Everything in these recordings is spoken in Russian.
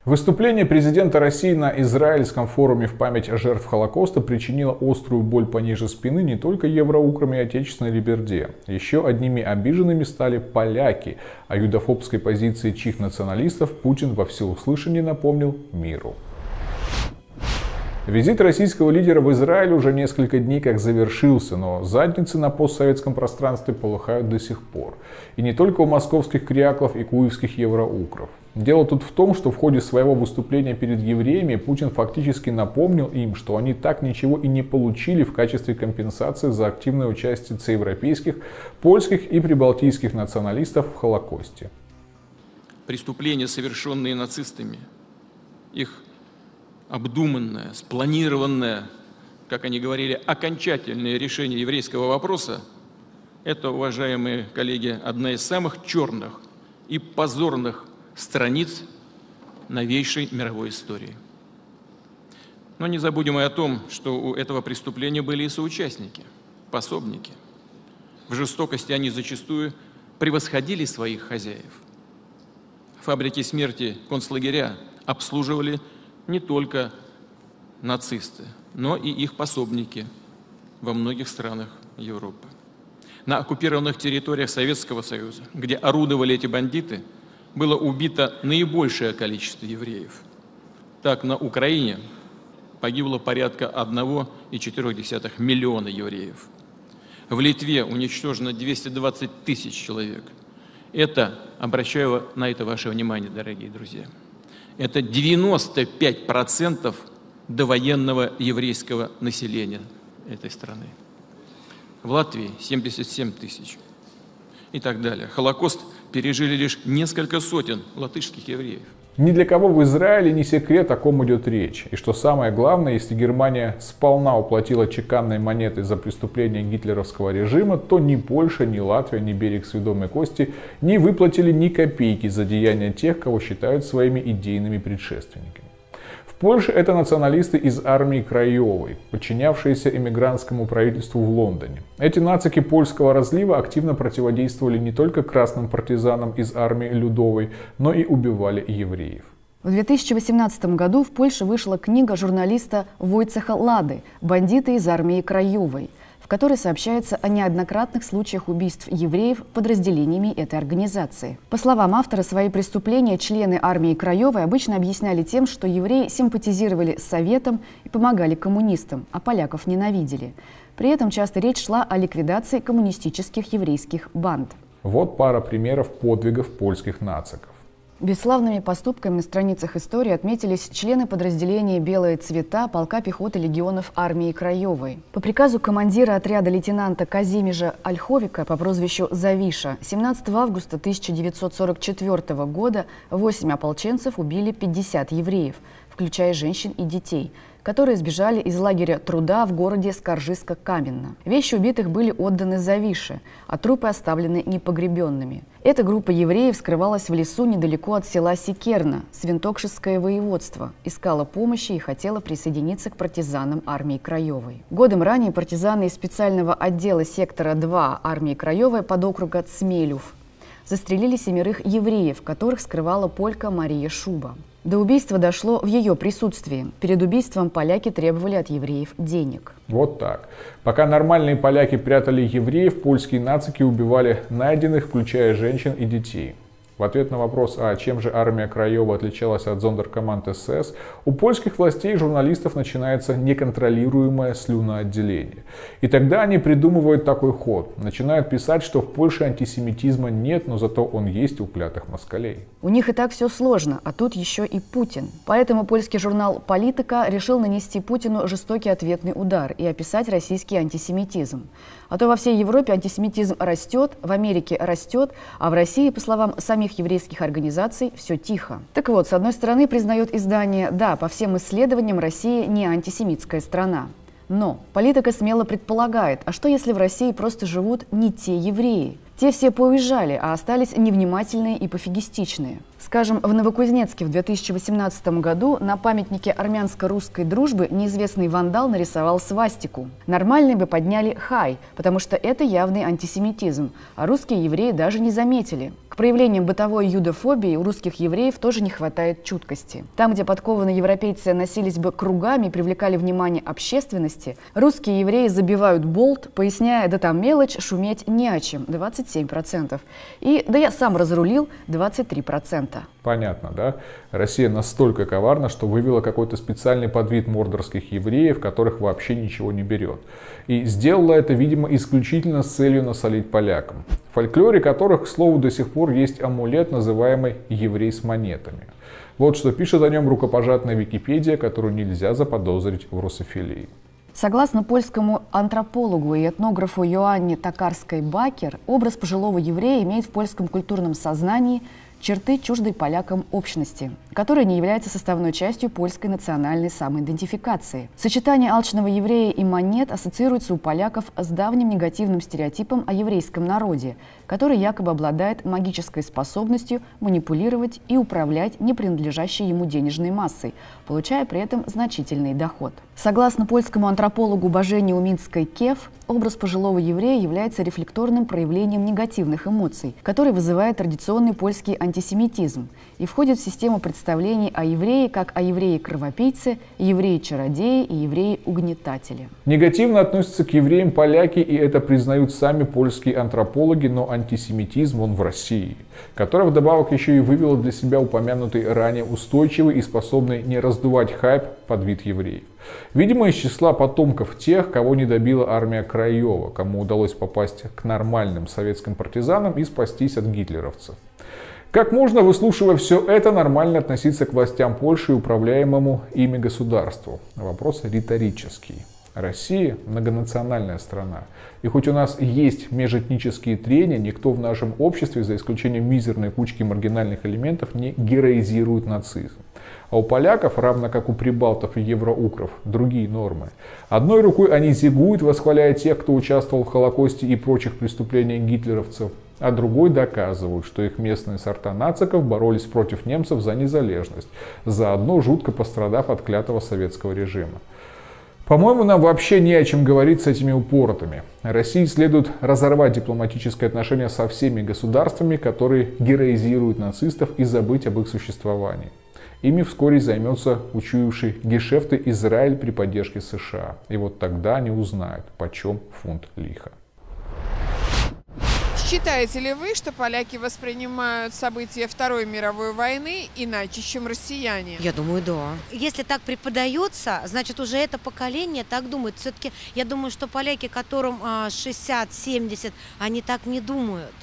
Выступление президента России на израильском форуме в память о жертвах Холокоста причинило острую боль пониже спины не только евроукрам и отечественной либерде. Еще одними обиженными стали поляки. О юдофобской позиции чьих националистов Путин во всеуслышание напомнил миру. Визит российского лидера в Израиль уже несколько дней как завершился, но задницы на постсоветском пространстве полыхают до сих пор. И не только у московских кряклов и куевских евроукров. Дело тут в том, что в ходе своего выступления перед евреями Путин фактически напомнил им, что они так ничего и не получили в качестве компенсации за активное участие европейских, польских и прибалтийских националистов в Холокосте. Преступления, совершенные нацистами, их обдуманное, спланированное, как они говорили, окончательное решение еврейского вопроса – это, уважаемые коллеги, одна из самых черных и позорных страниц новейшей мировой истории. Но не забудем и о том, что у этого преступления были и соучастники, пособники. В жестокости они зачастую превосходили своих хозяев. Фабрики смерти, концлагеря обслуживали не только нацисты, но и их пособники во многих странах Европы. На оккупированных территориях Советского Союза, где орудовали эти бандиты, было убито наибольшее количество евреев. Так, на Украине погибло порядка 1,4 миллиона евреев. В Литве уничтожено 220 тысяч человек. Это, обращаю на это ваше внимание, дорогие друзья, это 95% довоенного еврейского населения этой страны. В Латвии 77 тысяч и так далее. Холокост пережили лишь несколько сотен латышских евреев. Ни для кого в Израиле не секрет, о ком идет речь. И что самое главное, если Германия сполна уплатила чеканной монетой за преступление гитлеровского режима, то ни Польша, ни Латвия, ни берег Сведомой Кости не выплатили ни копейки за деяния тех, кого считают своими идейными предшественниками. В Польше это националисты из армии Краевой, подчинявшиеся эмигрантскому правительству в Лондоне. Эти нацики польского разлива активно противодействовали не только красным партизанам из армии Людовой, но и убивали евреев. В 2018 году в Польше вышла книга журналиста Войцеха Лады «Бандиты из армии Краевой», в которой сообщается о неоднократных случаях убийств евреев подразделениями этой организации. По словам автора, свои преступления члены армии Краевой обычно объясняли тем, что евреи симпатизировали с Советом и помогали коммунистам, а поляков ненавидели. При этом часто речь шла о ликвидации коммунистических еврейских банд. Вот пара примеров подвигов польских нациков. Бесславными поступками на страницах истории отметились члены подразделения «Белые цвета» полка пехоты легионов армии Краевой. По приказу командира отряда лейтенанта Казимежа Ольховика по прозвищу Завиша 17 августа 1944 года 8 ополченцев убили 50 евреев, включая женщин и детей, которые сбежали из лагеря труда в городе Скаржиска-Каменно. Вещи убитых были отданы Завише, а трупы оставлены непогребенными. Эта группа евреев скрывалась в лесу недалеко от села Секерна, Свинтокшское воеводство, искала помощи и хотела присоединиться к партизанам армии Краевой. Годом ранее партизаны из специального отдела сектора 2 армии Краевой подокруга Цмелюв застрелили 7 евреев, которых скрывала полька Мария Шуба. До убийства дошло в ее присутствии. Перед убийством поляки требовали от евреев денег. Вот так. Пока нормальные поляки прятали евреев, польские нацики убивали найденных, включая женщин и детей. В ответ на вопрос, а чем же армия Краева отличалась от зондеркоманд СС, у польских властей и журналистов начинается неконтролируемое слюноотделение. И тогда они придумывают такой ход. Начинают писать, что в Польше антисемитизма нет, но зато он есть у клятых москалей. У них и так все сложно, а тут еще и Путин. Поэтому польский журнал «Политика» решил нанести Путину жестокий ответный удар и описать российский антисемитизм. А то во всей Европе антисемитизм растет, в Америке растет, а в России, по словам самих еврейских организаций, все тихо. Так вот, с одной стороны, признает издание, да, по всем исследованиям Россия не антисемитская страна. Но «Политика» смело предполагает, а что если в России просто живут не те евреи? Те все поуезжали, а остались невнимательные и пофигистичные. Скажем, в Новокузнецке в 2018 году на памятнике армянско-русской дружбы неизвестный вандал нарисовал свастику. Нормальные бы подняли «хай», потому что это явный антисемитизм, а русские евреи даже не заметили. К проявлениям бытовой юдофобии у русских евреев тоже не хватает чуткости. Там, где подкованные европейцы носились бы кругами и привлекали внимание общественности, русские евреи забивают болт, поясняя: да там мелочь, шуметь не о чем, 27%. И да я сам разрулил, 23%. Понятно, да? Россия настолько коварна, что вывела какой-то специальный подвид мордорских евреев, которых вообще ничего не берет. И сделала это, видимо, исключительно с целью насолить полякам, в фольклоре которых, к слову, до сих пор есть амулет, называемый «еврей с монетами». Вот что пишет о нем рукопожатная Википедия, которую нельзя заподозрить в русофилии. Согласно польскому антропологу и этнографу Йоанне Токарской-Бакер, образ пожилого еврея имеет в польском культурном сознании черты чуждой полякам общности, которая не является составной частью польской национальной самоидентификации. Сочетание алчного еврея и монет ассоциируется у поляков с давним негативным стереотипом о еврейском народе, который якобы обладает магической способностью манипулировать и управлять не принадлежащей ему денежной массой, получая при этом значительный доход. Согласно польскому антропологу Божению Минской-Кев, образ пожилого еврея является рефлекторным проявлением негативных эмоций, который вызывает традиционный польский антисемитизм и входит в систему представлений о еврее как о еврее-кровопийце, еврее-чародее и еврее-угнетателе. Негативно относятся к евреям поляки, и это признают сами польские антропологи, но антисемитизм он в России, которая вдобавок еще и вывела для себя упомянутый ранее устойчивый и способный не раздувать хайп подвид евреев. Видимо, из числа потомков тех, кого не добила армия Краева, кому удалось попасть к нормальным советским партизанам и спастись от гитлеровцев. Как можно, выслушивая все это, нормально относиться к властям Польши и управляемому ими государству? Вопрос риторический. Россия – многонациональная страна. И хоть у нас есть межэтнические трения, никто в нашем обществе, за исключением мизерной кучки маргинальных элементов, не героизирует нацизм. А у поляков, равно как у прибалтов и евроукров, другие нормы. Одной рукой они зигуют, восхваляя тех, кто участвовал в Холокосте и прочих преступлениях гитлеровцев, а другой доказывают, что их местные сорта нациков боролись против немцев за незалежность, заодно жутко пострадав от клятого советского режима. По-моему, нам вообще не о чем говорить с этими упоротами. России следует разорвать дипломатические отношения со всеми государствами, которые героизируют нацистов, и забыть об их существовании. Ими вскоре займется учуявший гешефты Израиль при поддержке США. И вот тогда они узнают, почем фунт лиха. Считаете ли вы, что поляки воспринимают события Второй мировой войны иначе, чем россияне? Я думаю, да. Если так преподается, значит, уже это поколение так думает. Все-таки я думаю, что поляки, которым 60-70, они так не думают.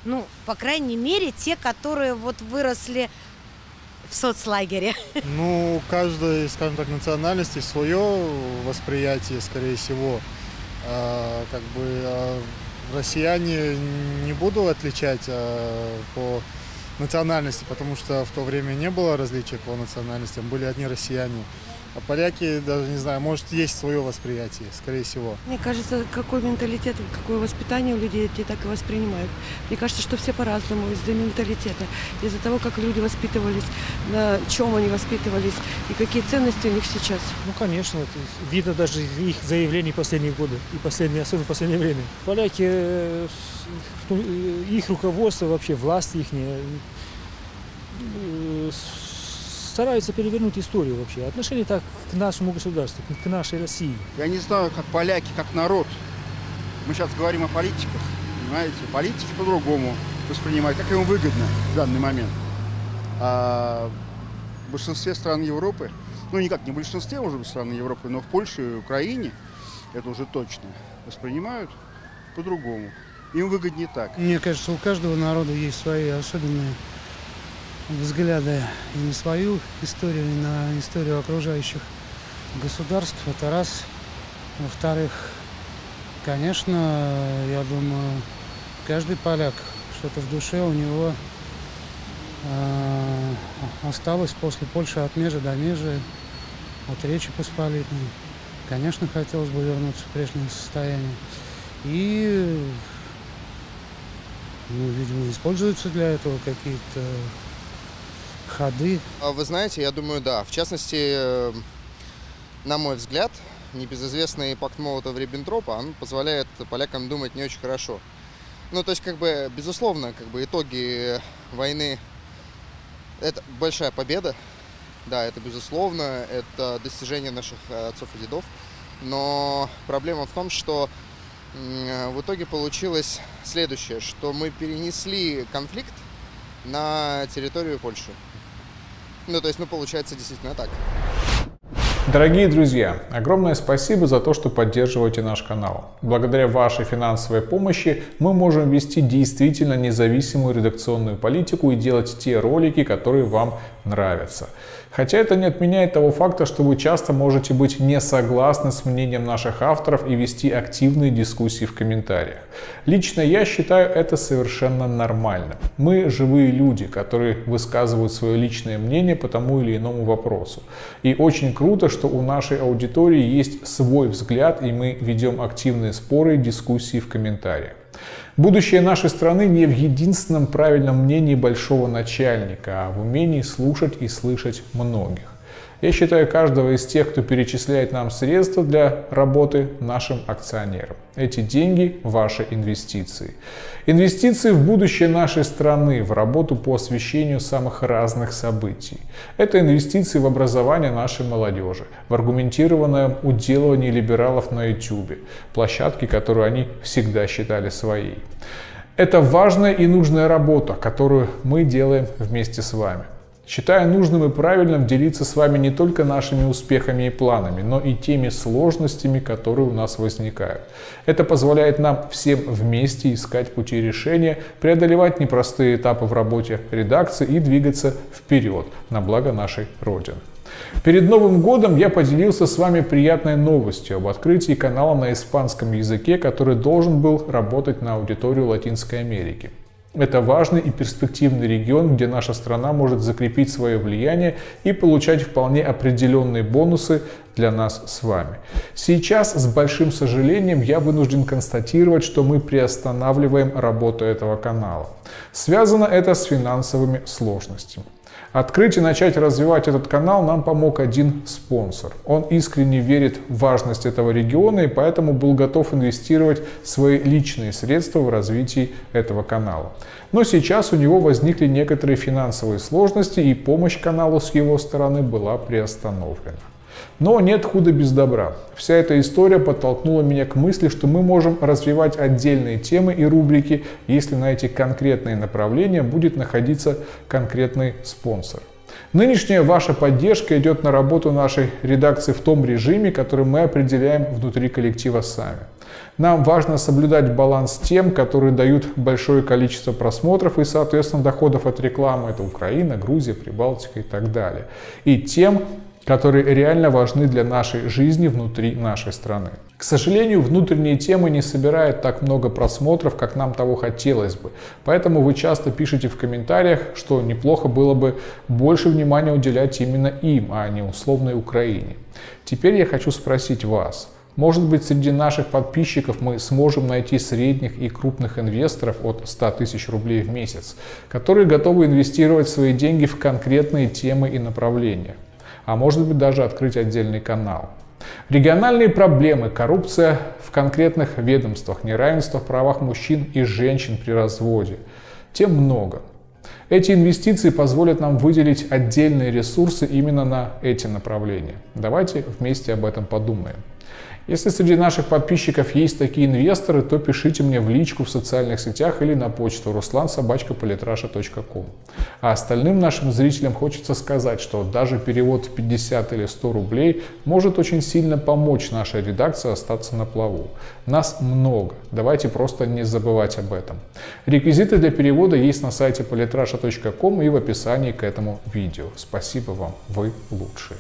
Ну, по крайней мере, те, которые вот выросли в соцлагере. Ну, у каждой, скажем так, национальности свое восприятие, скорее всего. Россияне не буду отличать по национальности, потому что в то время не было различий по национальностям, были одни россияне. А поляки, даже не знаю, может, есть свое восприятие, скорее всего. Мне кажется, какой менталитет, какое воспитание у людей, те так и воспринимают. Мне кажется, что все по-разному из-за менталитета, из-за того, как люди воспитывались, на чем они воспитывались и какие ценности у них сейчас. Ну, конечно, это видно даже из их заявлений последние годы, и особенно в последнее время. Поляки, их руководство, вообще власть их стараются перевернуть историю вообще. Отношение так к нашему государству, к нашей России. Я не знаю, как поляки, как народ. Мы сейчас говорим о политиках, понимаете? Политики по-другому воспринимают, как им выгодно в данный момент. А в большинстве стран Европы, ну никак не в большинстве уже стран Европы, но в Польше и Украине, это уже точно, воспринимают по-другому. Им выгоднее так. Мне кажется, у каждого народа есть свои особенные взгляды и на свою историю, и на историю окружающих государств. Это раз. Во-вторых, конечно, я думаю, каждый поляк, что-то в душе у него осталось после Польши от межи до межи, от Речи Посполитой. Конечно, хотелось бы вернуться в прежнее состояние. И Ну, видимо, используются для этого какие-то ходы. Вы знаете, я думаю, да. В частности, на мой взгляд, небезызвестный пакт Молотова-Риббентропа, он позволяет полякам думать не очень хорошо. Ну, то есть, безусловно, итоги войны – это большая победа. Да, это безусловно, это достижение наших отцов и дедов. Но проблема в том, что в итоге получилось следующее, что мы перенесли конфликт на территорию Польши. Ну, то есть, получается действительно так. Дорогие друзья, огромное спасибо за то, что поддерживаете наш канал. Благодаря вашей финансовой помощи мы можем вести действительно независимую редакционную политику и делать те ролики, которые вам нравятся. Хотя это не отменяет того факта, что вы часто можете быть не согласны с мнением наших авторов и вести активные дискуссии в комментариях. Лично я считаю это совершенно нормальным. Мы живые люди, которые высказывают свое личное мнение по тому или иному вопросу. И очень круто, что у нашей аудитории есть свой взгляд, и мы ведем активные споры и дискуссии в комментариях. Будущее нашей страны не в единственном правильном мнении большого начальника, а в умении слушать и слышать многих. Я считаю каждого из тех, кто перечисляет нам средства для работы, нашим акционером. Эти деньги – ваши инвестиции. Инвестиции в будущее нашей страны, в работу по освещению самых разных событий. Это инвестиции в образование нашей молодежи, в аргументированное уделывание либералов на YouTube, площадки, которую они всегда считали своей. Это важная и нужная работа, которую мы делаем вместе с вами. Считаю нужным и правильным делиться с вами не только нашими успехами и планами, но и теми сложностями, которые у нас возникают. Это позволяет нам всем вместе искать пути решения, преодолевать непростые этапы в работе редакции и двигаться вперед на благо нашей Родины. Перед Новым годом я поделился с вами приятной новостью об открытии канала на испанском языке, который должен был работать на аудиторию Латинской Америки. Это важный и перспективный регион, где наша страна может закрепить свое влияние и получать вполне определенные бонусы для нас с вами. Сейчас, с большим сожалением, я вынужден констатировать, что мы приостанавливаем работу этого канала. Связано это с финансовыми сложностями. Открыть и начать развивать этот канал нам помог один спонсор. Он искренне верит в важность этого региона и поэтому был готов инвестировать свои личные средства в развитие этого канала. Но сейчас у него возникли некоторые финансовые сложности, и помощь каналу с его стороны была приостановлена. Но нет худа без добра. Вся эта история подтолкнула меня к мысли, что мы можем развивать отдельные темы и рубрики, если на эти конкретные направления будет находиться конкретный спонсор. Нынешняя ваша поддержка идет на работу нашей редакции в том режиме, который мы определяем внутри коллектива сами. Нам важно соблюдать баланс тем, которые дают большое количество просмотров и, соответственно, доходов от рекламы. Это Украина, Грузия, Прибалтика и так далее. И тем, которые реально важны для нашей жизни внутри нашей страны. К сожалению, внутренние темы не собирают так много просмотров, как нам того хотелось бы. Поэтому вы часто пишете в комментариях, что неплохо было бы больше внимания уделять именно им, а не условной Украине. Теперь я хочу спросить вас. Может быть, среди наших подписчиков мы сможем найти средних и крупных инвесторов от 100 тысяч рублей в месяц, которые готовы инвестировать свои деньги в конкретные темы и направления. А может быть, даже открыть отдельный канал. Региональные проблемы, коррупция в конкретных ведомствах, неравенство в правах мужчин и женщин при разводе. Тем много. Эти инвестиции позволят нам выделить отдельные ресурсы именно на эти направления. Давайте вместе об этом подумаем. Если среди наших подписчиков есть такие инвесторы, то пишите мне в личку в социальных сетях или на почту ruslan@polytrasha.com. А остальным нашим зрителям хочется сказать, что даже перевод в 50 или 100 рублей может очень сильно помочь нашей редакции остаться на плаву. Нас много, давайте просто не забывать об этом. Реквизиты для перевода есть на сайте polytrasha.com и в описании к этому видео. Спасибо вам, вы лучшие.